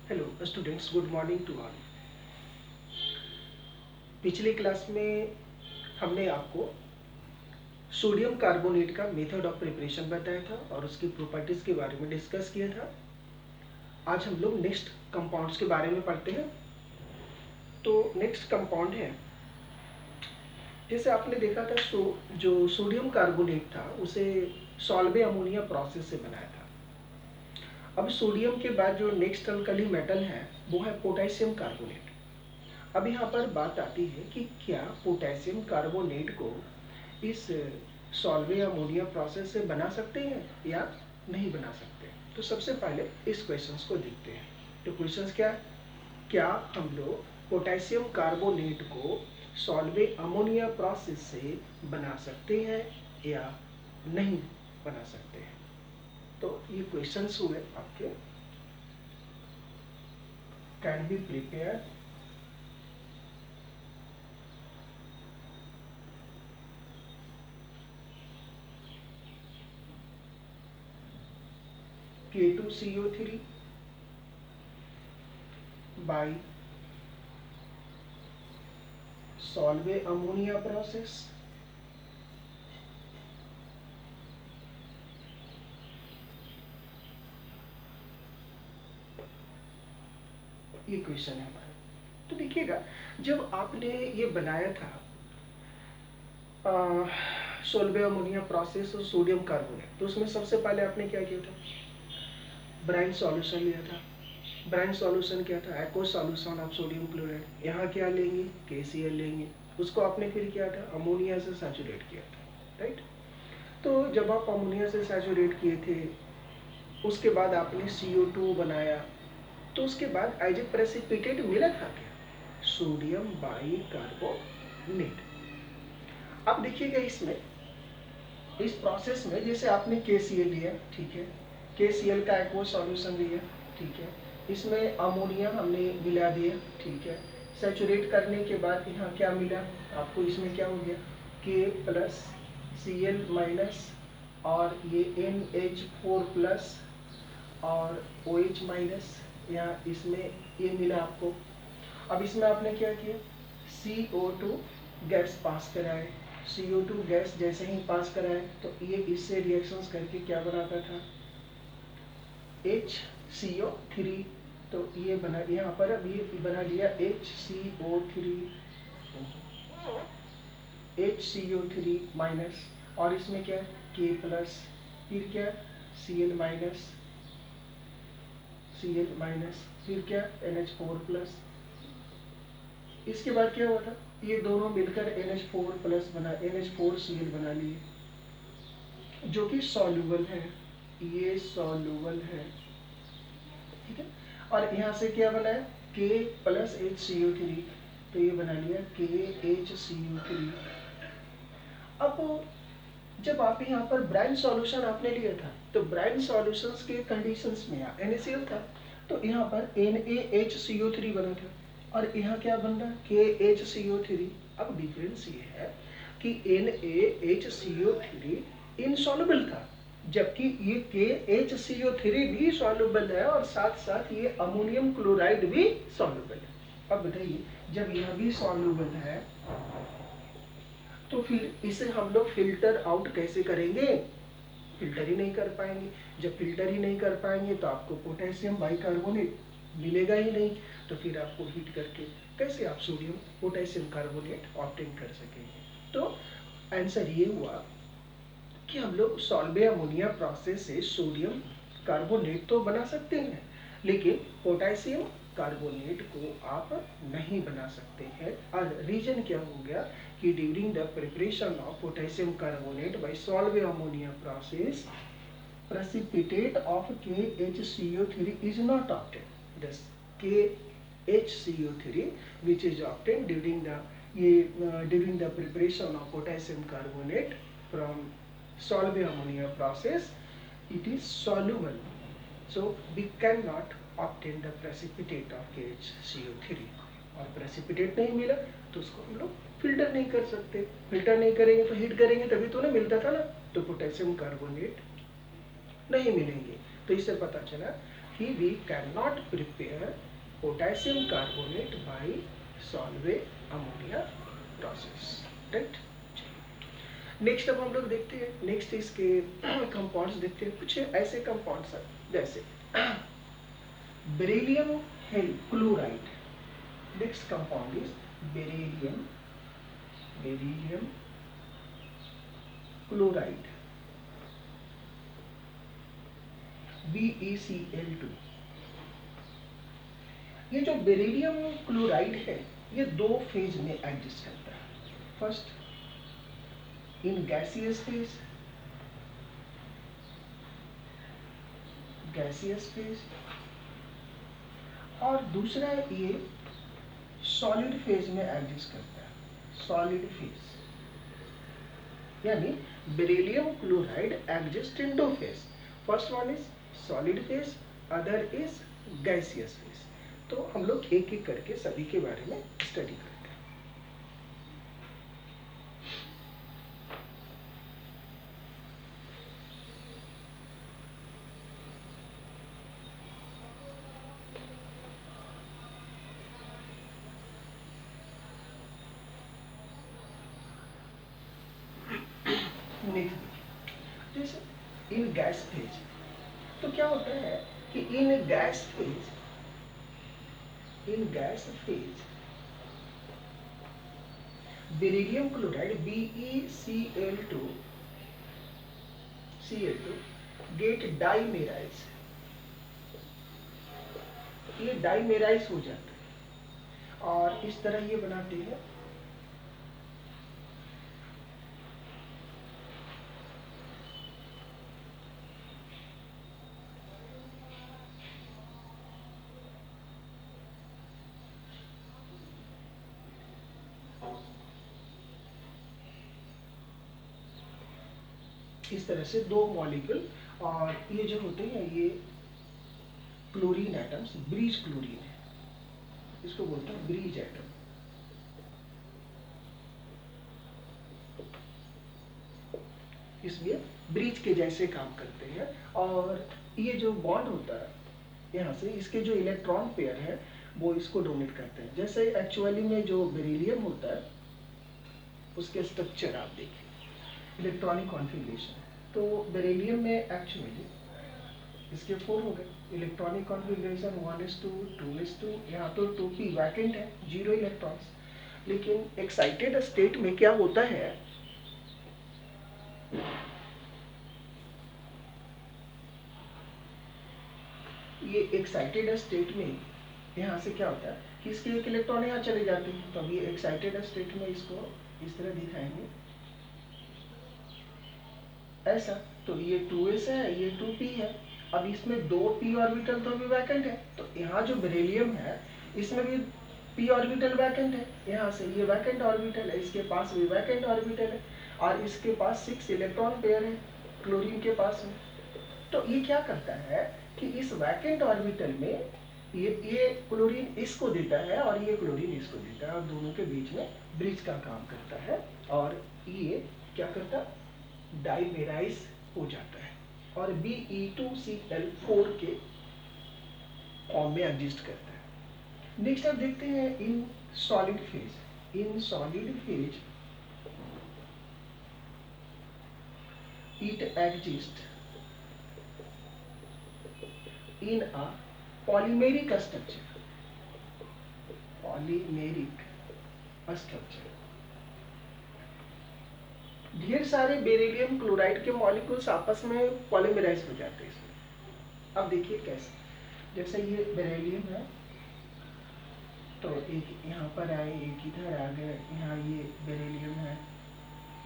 Hello students, good morning to all. पिछली class में हमने आपको सोडियम कार्बोनेट का मेथड ऑफ प्रिपरेशन बताया था और उसकी प्रॉपर्टीज़ के बारे में डिस्कस किया था। आज हम लोग नेक्स्ट कंपाउंड्स के बारे में पढ़ते हैं। तो नेक्स्ट कंपाउंड है, जैसे आपने देखा था जो सोडियम कार्बोनेट था उसे सॉल्वे अमोनिया प्रोसेस से बनाया था। अब सोडियम के बाद जो नेक्स्ट अल्कली मेटल है वो है पोटेशियम कार्बोनेट। अब यहाँ पर बात आती है कि क्या पोटेशियम कार्बोनेट को इस सॉल्वे अमोनिया प्रोसेस से बना सकते हैं या नहीं बना सकते। तो सबसे पहले इस क्वेश्चंस को देखते हैं। तो क्वेश्चंस क्या है, क्या हम लोग पोटेशियम कार्बोनेट को सॉल्वे अमोनिया प्रोसेस से बना सकते हैं या नहीं बना सकते हैं। तो ये क्वेश्चंस हुए आपके, can be prepare K2CO3 by Solvay ammonia process. ये क्वेश्चन है हमारा। तो देखिएगा, जब आपने ये बनाया था सोल्वे अमोनिया प्रोसेस और सोडियम कार्बोनेट, तो उसमें सबसे पहले आपने क्या किया था, ब्राइन सॉल्यूशन लिया था। ब्राइन सॉल्यूशन क्या था, aqueous solution of sodium chloride. यहाँ क्या लेंगे, KCl लेंगे। उसको आपने फिर क्या था, अमोनिया से सैचुरेट किया था, राइट। तो जब आप अमोनिया से सैचुरेट किए थे, उसके बाद आपने CO2 बनाया, तो उसके बाद एज ए प्रेसिपिटेट मिला था क्या, सोडियम बाइकार्बोनेट। अब देखिएगा इसमें, इस प्रोसेस में जैसे आपने KCl लिया, ठीक है, KCl का एक्वस सॉल्यूशन लिया, ठीक है, इसमें अमोनिया हमने मिला दिया, ठीक है। सैचुरेट करने के बाद यहाँ क्या मिला आपको, इसमें क्या हो गया, K प्लस Cl माइनस और ये NH4 प्लस और OH माइनस, यहाँ इसमें ये मिला आपको। अब इसमें आपने क्या किया, CO2 गैस पास कराए। CO2 गैस जैसे ही पास कराए तो ये इससे रिएक्शंस करके क्या बनाता था, HCO3। तो ये बना, यहाँ पर अब ये बना लिया HCO3 माइनस, और इसमें क्या है, K प्लस, फिर क्या Cl माइनस, फिर क्या NH4 प्लस। इसके बाद क्या हुआ था, ये दोनों मिलकर NH4 प्लस बना, NH4Cl बना लिए, जो कि सॉल्युबल है, ये सॉल्युबल है, ठीक है। और यहाँ से क्या बना है, K प्लस HCO3, तो ये बना लिया KHCO3। अब जब आप यहाँ पर ब्राइन सॉल्यूशन आपने लिया था, तो ब्राइन सॉल्यूशंस के कंडीशंस में NaCl था, तो यहाँ पर NaHCO3 बना था, और यहाँ क्या बन रहा है, KHCO3। अब डिफरेंस ये है कि NaHCO3 इनसॉल्युबल था, जबकि ये KHCO3 भी सॉल्युबल है, और साथ साथ ये अमोनियम क्लोराइड भी सॉल्युबल है। अब बताइए, जब यह भी सॉल्युबल है तो फिर इसे हम लोग फिल्टर आउट कैसे करेंगे, फिल्टर ही नहीं कर पाएंगे। जब फिल्टर ही नहीं कर पाएंगे तो आपको पोटेशियम बाइकार्बोनेट मिलेगा ही नहीं, तो फिर आपको हीट करके कैसे आप सोडियम पोटेशियम कार्बोनेट ऑब्टेन कर सकेंगे। तो आंसर ये हुआ कि हम लोग सॉल्वे अमोनिया प्रोसेस से सोडियम कार्बोनेट तो बना सकते हैं, लेकिन पोटेशियम कार्बोनेट को आप नहीं बना सकते हैं। और रीजन क्या हो गया कि during the preparation of potassium carbonate bye Solvay ammonia process, precipitate of KHCO3 is not obtained. Thus KHCO3 which is obtained during the preparation of potassium carbonate from solve ammonia process, it is soluble, so we cannot obtain the precipitate of KHCO3। और precipitate नहीं मिला तो उसको हम लोग filter नहीं कर सकते। फिल्टर नहीं करेंगे तो हीट करेंगे तभी तो ना मिलता था ना, तो पोटेशियम कार्बोनेट नहीं मिलेंगे। तो इससे पता चला कि we cannot prepare potassium carbonate by Solvay ammonia process, right? Next अब हम लोग देखते हैं, नेक्स्ट इसके कंपाउंड्स देखते हैं। कुछ ऐसे कंपाउंड्स हैं जैसे beryllium chloride. Next compound is beryllium chloride, BeCl2। ये जो बेरिलियम क्लोराइड है ये दो फेज में एग्जिस्ट करता है। फर्स्ट इन गैसियस फेज, और दूसरा ये सॉलिड फेज में एग्जिस्ट करता है, सॉलिड फेज। यानी beryllium chloride exist in two phase, first one is solid phase, other is gaseous phase. तो हम लोग एक एक करके सभी के बारे में स्टडी करते हैं। जैसे इन गैस फेज, तो क्या होता है कि in gas phase beryllium chloride BeCl2 get dimerise, ये डाइमेराइज हो जाता है और इस तरह ये बनाते हैं इस तरह से दो मॉलिक्यूल, और ये जो होते हैं ये क्लोरीन एटम्स, ब्रीज क्लोरीन है, इसको बोलते हैं ब्रीज एटम। इसलिए ब्रीज के जैसे काम करते हैं। और ये जो बॉन्ड होता है यहाँ से, इसके जो इलेक्ट्रॉन पेयर है वो इसको डोनेट करते हैं। जैसे एक्चुअली में जो बेरिलियम होता है उसके स्ट्रक्चर आप देखिए, इलेक्ट्रॉनिक कॉन्फ़िगरेशन। तो बेरिलियम में एक्चुअली इसके 4 हो गए इलेक्ट्रॉनिक कॉन्फ़िगरेशन, 1s2 2s2, यहाँ तो 2p वैकेंट है, 0 इलेक्ट्रॉन्स। लेकिन एक्साइटेड स्टेट में क्या होता है, ये एक्साइटेड स्टेट में यहाँ से क्या होता है कि इसके एक इलेक्ट्रॉन यहाँ चले जाते हैं। तो अब ये एक्साइटेड स्टेट में इसको इस तरह दिखाएंगे ऐसा, तो ये 2s है, ये 2p है। अब इसमें 2p ऑर्बिटल तो अभी वैकेंट है, तो यहाँ जो बेरिलियम है इसमें भी p ऑर्बिटल वैकेंट है। यहाँ से ये वैकेंट ऑर्बिटल है, इसके पास भी वैकेंट ऑर्बिटल है, और इसके पास 6 इलेक्ट्रॉन पेयर है क्लोरीन के पास में। तो ये क्या करता है कि इस वैकेंट ऑर्बिटल में ये क्लोरीन इसको देता है और ये क्लोरीन इसको देता है, और दोनों के बीच में ब्रिज का काम करता है, और ये क्या करता है, डाइमेराइज हो जाता है और Be2Cl4 के फॉर्म में एग्जिस्ट करता है। नेक्स्ट आप देखते हैं in solid phase. In solid phase it exist in a polymeric structure, ढेर सारे बेरिलियम क्लोराइड के मॉलिक्यूल्स आपस में पॉलीमराइज हो जाते हैं इसमें। अब देखिए कैसे, जैसे ये बेरिलियम है तो एक यहाँ पर आए, एक इधर आ गए, यहाँ ये बेरिलियम है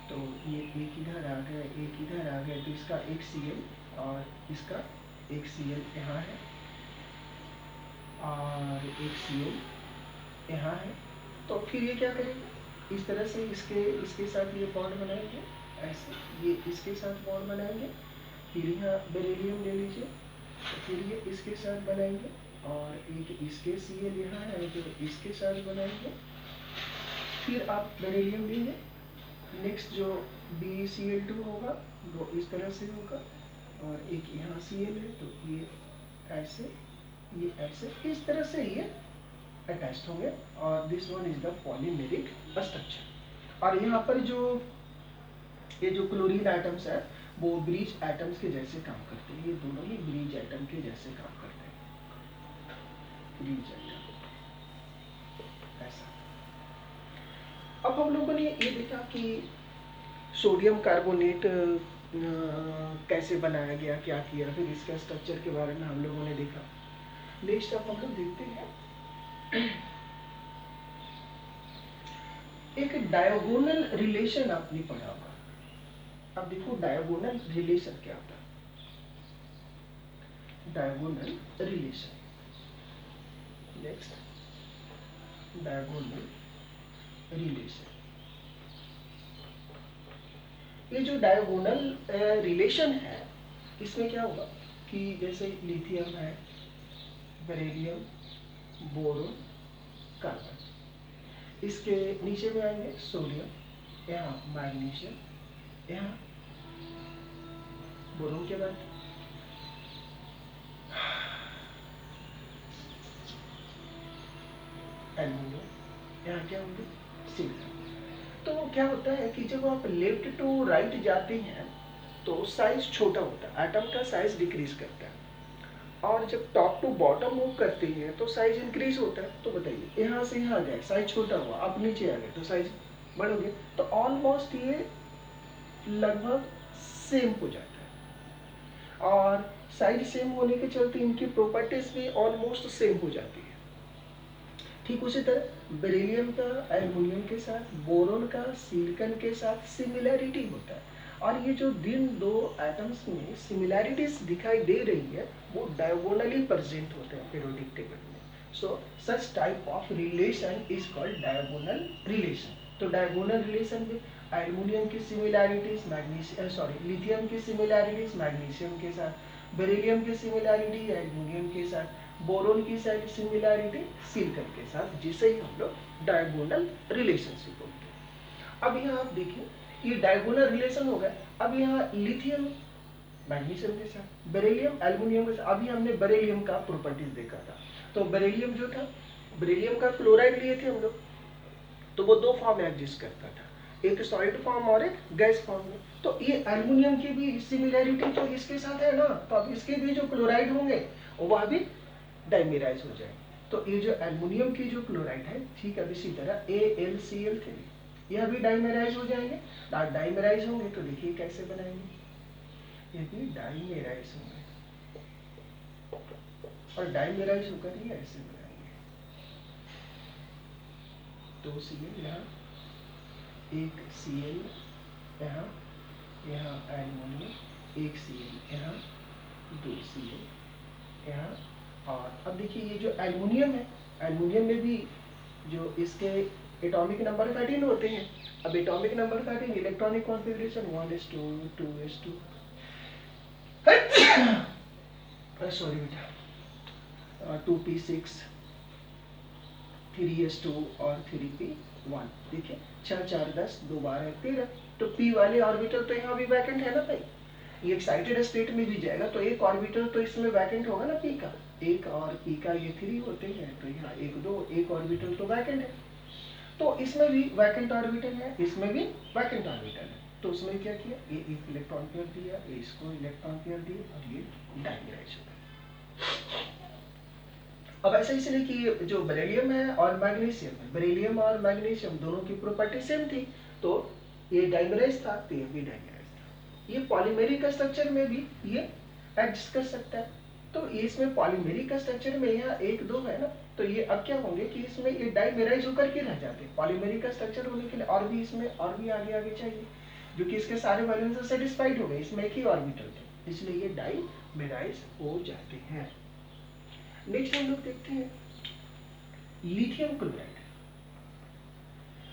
तो ये एक इधर आ गए, एक इधर आ गए, तो इसका एक Cl और इसका एक Cl यहाँ है और एक Cl यहाँ है। तो फिर ये क्या करेगा, इस तरह से इसके साथ ये बॉन्ड बनाएंगे, ऐसे ये इसके साथ बॉन्ड बनाएंगे, फिर यहाँ बेरिलियम ले लीजिए, तो फिर ये इसके साथ बनाएंगे, और एक इसके Cl यहाँ है जो इसके साथ बनाएंगे, फिर आप बेरिलियम लेंगे। नेक्स्ट जो BeCl2 होगा वो इस तरह से होगा, और एक यहाँ Cl है तो ये ऐसे, ये ऐसे, इस तरह से ये अटैच्ड होंगे और this one is the polymeric structure. और यहाँ पर जो ये जो क्लोरीन एटम्स है वो ब्रिज एटम्स के जैसे काम करते हैं, ये दोनों ही ब्रिज एटम के जैसे काम करते हैं, ब्रिज एटम ऐसा। अब हम लोगों ने ये देखा कि सोडियम कार्बोनेट कैसे बनाया गया, क्या किया, फिर इसका स्ट्रक्चर के बारे में हम लोगों ने देखा। नेक्स्ट अब हम लोग देखते हैं एक डायगोनल रिलेशन आपने पढ़ा होगा। अब देखो डायगोनल रिलेशन क्या होता है, diagonal relation. Next diagonal relation, ये जो डायगोनल रिलेशन है इसमें क्या होगा कि जैसे लिथियम है, बेरिलियम, बोरोन, कार्बन, इसके नीचे में आएंगे सोडियम, यहाँ मैग्नीशियम, यहाँ बोरोन के बाद एल्यूमिनियम, यहाँ क्या होंगे सिलिकॉन। तो क्या होता है कि जब आप लेफ्ट टू राइट जाते हैं तो साइज छोटा होता है, एटम का साइज डिक्रीज करता है, और जब टॉप टू बॉटम मूव करते हैं तो साइज इंक्रीज होता है। तो बताइए यहाँ से यहाँ गए साइज छोटा हुआ, अब नीचे आ गए तो साइज बढ़ गया, तो ऑलमोस्ट ये लगभग सेम हो जाता है, और साइज सेम होने के चलते इनकी प्रॉपर्टीज भी ऑलमोस्ट सेम हो जाती है। ठीक उसी तरह बेरिलियम का एल्युमिनियम के साथ, बोरोन का सिलिकॉन के साथ सिमिलैरिटी होता है, और ये जो जिन दो एटम्स में सिमिलैरिटीज दिखाई दे रही है वो डायगोनली प्रेजेंट होते हैं पीरियोडिक टेबल में। So such type of relation is called diagonal relation. तो डायगोनल रिलेशन में एल्युमिनियम की सिमिलैरिटीज मैग्नीशियम, सॉरी लिथियम की सिमिलैरिटीज मैग्नीशियम के साथ, बेरिलियम की सिमिलैरिटी एल्युमिनियम के साथ, बोरोन की सिमिलैरिटी सिलिकॉन के साथ, जिसे ही हम लोग डायगोनल रिलेशनशिप बोलते हैं। अब यहाँ आप देखिए ये डायगोनल रिलेशन हो गया। अब यहाँ लिथियम मैग्नीशियम के साथ, बेरिलियम एल्युमिनियम के साथ। अभी हमने बेरिलियम का प्रॉपर्टीज देखा था, तो बेरिलियम जो था, बेरिलियम का क्लोराइड लिए थे हम लोग, तो वो दो फॉर्म में एग्जिस्ट करता था, एक सॉलिड फॉर्म और एक गैस फॉर्म में। तो ये एल्युमिनियम की भी सिमिलैरिटी तो इसके साथ है ना, तो अब इसके भी जो क्लोराइड होंगे वह भी डाइमेराइज हो जाएंगे। तो ये जो एल्युमिनियम की जो क्लोराइड है, ठीक है, इसी तरह AlCl3 यह भी डाइमेराइज हो जाएंगे। डाइमेराइज होंगे तो देखिए कैसे बनाएंगे, ये भी डाइमेराइज होंगे, और डाइमेराइज होकर ही ऐसे बनाएंगे। दो Cl यहाँ, एक Cl यहाँ, यहाँ एल्युमिनियम, एक Cl यहाँ, दो Cl यहाँ। और अब देखिए ये जो एल्युमिनियम है, एल्युमिनियम में भी जो इसके एटॉमिक नंबर 13 होते हैं। अब atomic number 13 electronic configuration 1s2 2s2 sorry बेटा 2p6 3s2 और 3p1। देखिए 6 4 10 2 12 13। तो p वाले ऑर्बिटल तो यहाँ भी वैकेंट है ना भाई, ये एक्साइटेड स्टेट में भी जाएगा तो एक ऑर्बिटल तो इसमें वैकेंट होगा ना, p का एक, और p का ये 3 होते हैं, तो यहाँ 1 2 एक ऑर्बिटल तो वैकेंट है। तो इसमें भी वैकेंट ऑर्बिटल है, इसमें भी वैकेंट ऑर्बिटल है। तो उसमें क्या किया, ये एक इलेक्ट्रॉन पेयर दिया, ये इसको इलेक्ट्रॉन पेयर दिया, और ये डाइमेराइज हो गया। अब ऐसा इसलिए कि जो बेरिलियम है और मैग्नीशियम है, बेरिलियम और मैग्नीशियम दोनों की प्रॉपर्टी सेम थी, तो ये डाइमेराइज था, तो ये भी डाइमेराइज था। ये पॉलीमेरिक स्ट्रक्चर में भी ये एडजस्ट कर सकता है। तो इसमें पॉलीमेरिक स्ट्रक्चर में यहाँ 1 2 है ना, तो ये अब क्या होंगे कि इसमें ये डाइमेराइज होकर के रह जाते हैं। पॉलीमेरिक स्ट्रक्चर होने के लिए और भी इसमें और भी आगे आगे चाहिए, जो कि इसके सारे वैलेंस से सेटिस्फाइड हो गए, इसमें एक ही ऑर्बिटल थे, इसलिए ये डाइमेराइज हो जाते हैं। नेक्स्ट हम लोग देखते हैं लिथियम क्लोराइड।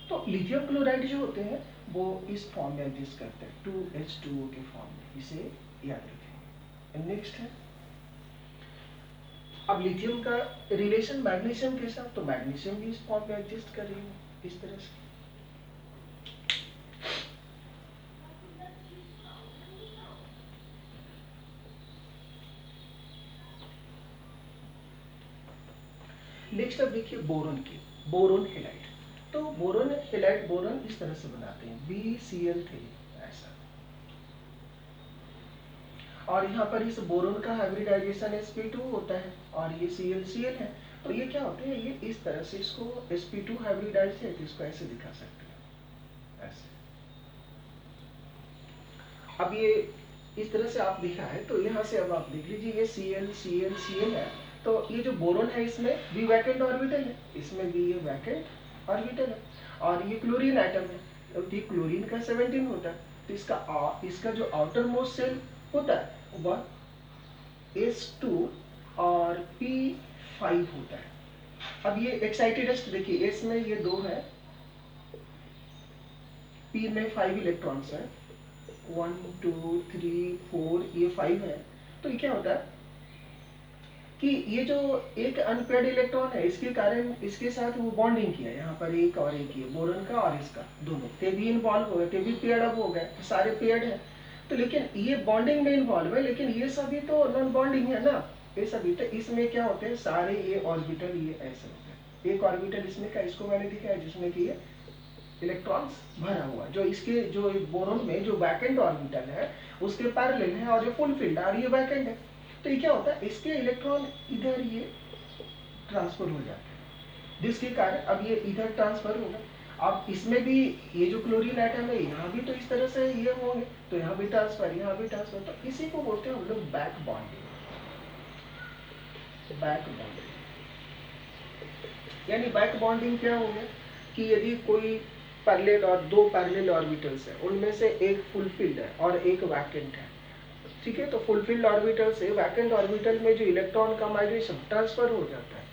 तो लिथियम क्लोराइड जो होते हैं वो इस फॉर्म में एग्जिस्ट करते हैं, 2H2O के फॉर्म में, इसे याद रखें। नेक्स्ट है अब लिथियम का रिलेशन मैग्नीशियम के साथ, तो मैग्नीशियम भी इस फॉर्म में एग्जिस्ट कर रही है इस तरह से। नेक्स्ट अब देखिए बोरोन की, बोरोन हेलाइड। तो बोरोन हेलाइड बोरोन इस तरह से बनाते हैं BCl3 ऐसा, और यहाँ पर इस बोरोन का हाइब्रिडाइजेशन sp2 होता है और ये ClCl है। तो ये क्या होते हैं, ये इस तरह से इसको sp2 हाइब्रिडाइज है तो इसको ऐसे दिखा सकते हैं ऐसे। अब ये इस तरह से आप दिखा है तो यहाँ से अब आप देख लीजिए ये Cl है। तो ये जो बोरोन है इसमें भी वैकेंट ऑर्बिटल है, इसमें भी ये वैकेंट ऑर्बिटल है, और ये क्लोरीन एटम है। तो ये क्लोरीन का 17 होता है, तो इसका जो आउटर मोस्ट शेल होता है वह S2 और P5 होता है। अब ये एक्साइटेड देखिए, S में ये 2 है, P में 5 इलेक्ट्रॉन्स है, 1 2 3 4, ये 5 है। तो ये क्या होता है कि ये जो एक अनपेयर्ड इलेक्ट्रॉन है इसके कारण इसके साथ वो बॉन्डिंग किया, यहाँ पर एक और एक ये बोरॉन का और इसका दोनों ते भी इन्वॉल्व हो गए, ते भी पेयर्ड अप हो गए, सारे पेयर्ड है। तो लेकिन ये बॉन्डिंग में इन्वॉल्व है, लेकिन ये सभी तो नॉन बॉन्डिंग है ना, ये सभी। तो इसमें क्या होते हैं, सारे ये ऑर्बिटल ये ऐसे होते हैं। एक ऑर्बिटल इसमें का इसको मैंने दिखाया जिसमें कि ये इलेक्ट्रॉन्स भरा हुआ, जो इसके जो बोरॉन में जो वैकेंट ऑर्बिटल है उसके पैरेलल है, और ये फुलफिल्ड और ये वैकेंट है। तो ये क्या होता है, इसके इलेक्ट्रॉन इधर ये ट्रांसफर हो जाते हैं, जिसके कारण अब ये इधर ट्रांसफर होगा। अब इसमें भी ये जो क्लोरीन एटम है यहाँ भी तो इस तरह से ये होंगे, तो यहाँ भी ट्रांसफर, यहाँ भी ट्रांसफर। तो इसी को बोलते हैं हम लोग बैक बॉन्डिंग। बैक बॉन्डिंग यानी बैक बॉन्डिंग क्या हो गया कि यदि कोई पैरेलल और 2 पैरेलल ऑर्बिटल्स है, उनमें से एक फुलफिल्ड है और एक वैकेंट है, ठीक है। तो फुलफिल्ड ऑर्बिटल से वैकेंट ऑर्बिटल में जो इलेक्ट्रॉन का माइग्रेशन ट्रांसफर हो जाता है,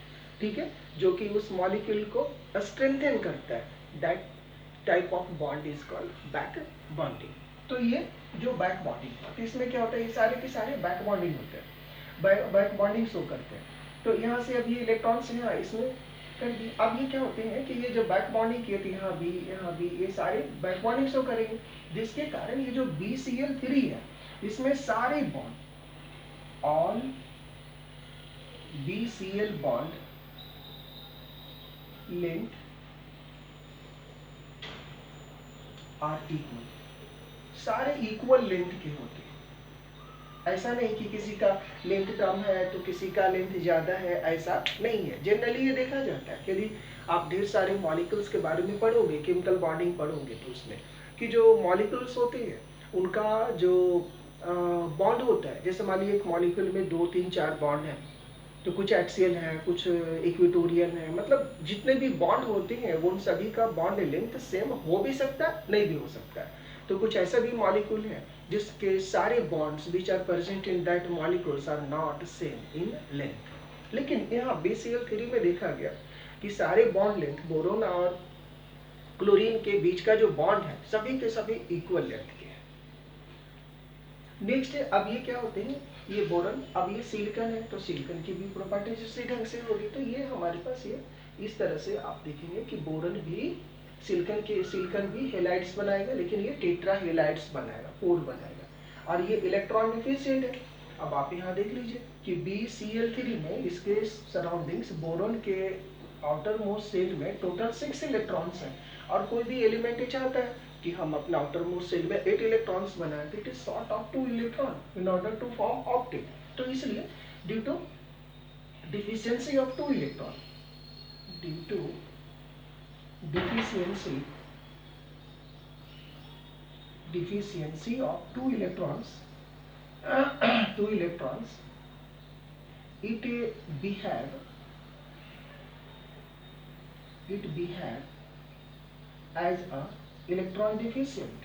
ठीक है, जो कि उस मॉलिक्यूल को स्ट्रेंथन करता है, that type of bond is called back bonding. तो ये जो बैक बॉन्डिंग है, तो इसमें क्या होता है, ये सारे के सारे बैक बॉन्डिंग होते हैं, बैक बॉन्डिंग शो करते हैं। तो यहाँ से अब ये इलेक्ट्रॉन्स यहाँ इसमें कर दी। अब ये क्या होते हैं कि ये जो बैक बॉन्डिंग किए थे यहाँ भी ये सारे बैक बॉन्डिंग शो करेंगे, जिसके कारण ये जो BCl3 है इसमें सारे bond, all BCl bond length are equal, सारे इक्वल लेंथ के होते हैं। ऐसा नहीं कि किसी का लेंथ कम है तो किसी का लेंथ ज्यादा है, ऐसा नहीं है। जनरली ये देखा जाता है, यदि आप ढेर सारे मॉलिक्यूल्स के बारे में पढ़ोगे, केमिकल बॉन्डिंग पढ़ोगे, तो उसमें कि जो मॉलिक्यूल्स होते हैं उनका जो बॉन्ड होता है, जैसे मान लीजिए एक मॉलिक्यूल में 2 3 4 बॉन्ड है, तो कुछ एक्सियल है, कुछ इक्वेटोरियल है, मतलब जितने भी बॉन्ड होते हैं वो उन सभी का बॉन्ड लेंथ सेम हो भी सकता है, नहीं भी हो सकता है। तो कुछ ऐसा भी मॉलिक्यूल है जिसके सारे bonds which are present in that molecules are not same in length. लेकिन यहाँ BCl3 में देखा गया कि सारे बॉन्ड लेंथ बोरोन और क्लोरीन के बीच का जो बॉन्ड है सभी के सभी इक्वल लेंथ के हैं। नेक्स्ट है, अब ये क्या होते हैं, ये बोरॉन, अब ये सिलिकॉन है, तो सिलिकॉन की भी प्रॉपर्टीज इसी ढंग से होगी। तो ये हमारे पास ये इस तरह से आप देखेंगे कि बोरॉन भी सिलिकॉन भी हेलाइड्स बनाएगा, लेकिन ये टेट्रा हेलाइड्स बनाएगा, 4 बनाएगा, और ये इलेक्ट्रॉन डिफिशिएंट है। अब आप यहाँ देख लीजिए कि BCl3 में इसके सराउंडिंग्स बोरॉन के आउटर मोस्ट शेल में टोटल 6 इलेक्ट्रॉन्स हैं, और कोई भी एलिमेंट चाहता है कि हम अपना आउटर मोस्ट शेल में 8 इलेक्ट्रॉन्स बनाए, तो it is short of 2 electron in order to form octet. तो इसलिए due to deficiency of 2 electron, due to deficiency of 2 electrons it behave as a electron deficient.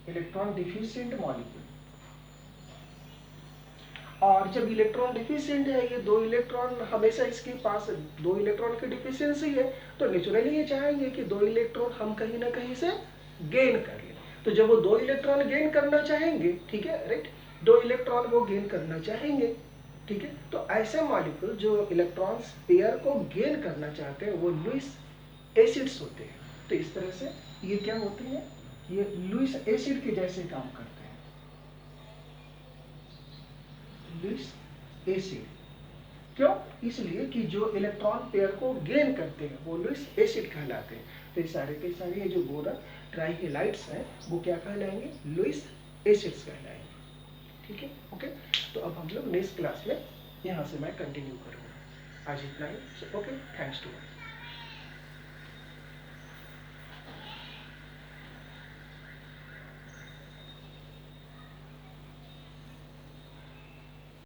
Electron deficient molecule. और जब electron deficient है, ये 2 electron हमेशा इसके पास 2 electron की deficiency है, तो नेचुरली ये चाहेंगे कि 2 इलेक्ट्रॉन हम कहीं ना कहीं से गेन कर लें। तो जब वो 2 इलेक्ट्रॉन गेन करना चाहेंगे, ठीक है, राइट, 2 इलेक्ट्रॉन वो गेन करना चाहेंगे, ठीक है, तो ऐसे मॉलिक्यूल जो इलेक्ट्रॉन्स पेयर को गेन करना चाहते हैं वो लुईस एसिड्स होते हैं। तो इस तरह से ये क्या होते हैं, ये लुईस एसिड के जैसे काम करते हैं। Lewis acid. क्यों? इसलिए कि जो इलेक्ट्रॉन पेयर को गेन करते हैं वो लुईस एसिड कहलाते हैं। तो ये सारे ये जो बोरॉन ट्राईहेलाइड्स हैं वो क्या कहलाएंगे? लुईस एसिड्स कहलाएंगे। ठीक है, ओके। तो अब हम लोग नेक्स्ट क्लास में यहाँ से मैं कंटिन्यू करूँगा। आज इतना ही। Okay, thanks to all.